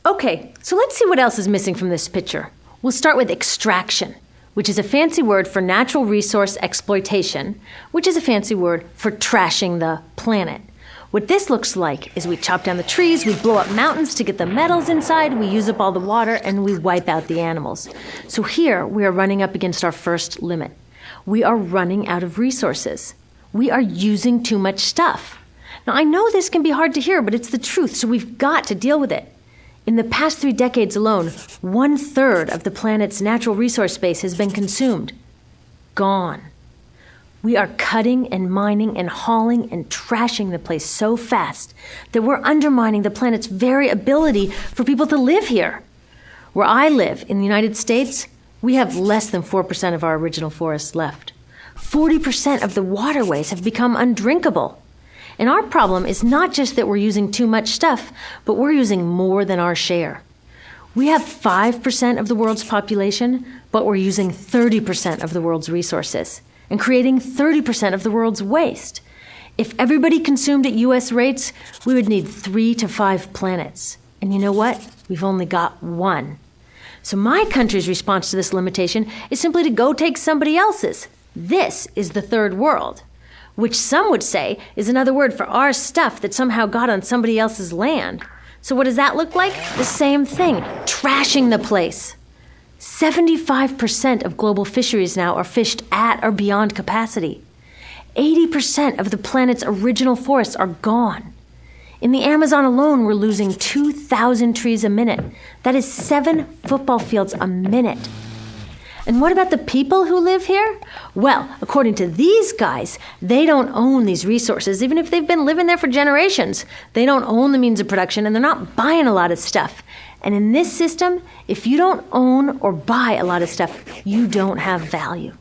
Okay, so let's see what else is missing from this picture. We'll start with extraction, which is a fancy word for natural resource exploitation, which is a fancy word for trashing the planet. What this looks like is we chop down the trees, we blow up mountains to get the metals inside, we use up all the water, and we wipe out the animals. So here we are running up against our first limit. We are running out of resources. We are using too much stuff. Now, I know this can be hard to hear, but it's the truth, so we've got to deal with it. In the past 3 decades alone, 1/3 of the planet's natural resource base has been consumed. Gone. We are cutting and mining and hauling and trashing the place so fast that we're undermining the planet's very ability for people to live here. Where I live, in the United States, we have less than 4% of our original forests left. 40% of the waterways have become undrinkable. And our problem is not just that we're using too much stuff, but we're using more than our share. We have 5% of the world's population, but we're using 30% of the world's resources and creating 30% of the world's waste. If everybody consumed at US rates, we would need 3 to 5 planets. And you know what? We've only got 1. So my country's response to this limitation is simply to go take somebody else's. This is the third world, which some would say is another word for our stuff that somehow got on somebody else's land. So what does that look like? The same thing, trashing the place. 75% of global fisheries now are fished at or beyond capacity. 80% of the planet's original forests are gone. In the Amazon alone, we're losing 2,000 trees a minute. That is 7 football fields a minute. And what about the people who live here? Well, according to these guys, they don't own these resources, even if they've been living there for generations. They don't own the means of production, and they're not buying a lot of stuff. And in this system, if you don't own or buy a lot of stuff, you don't have value.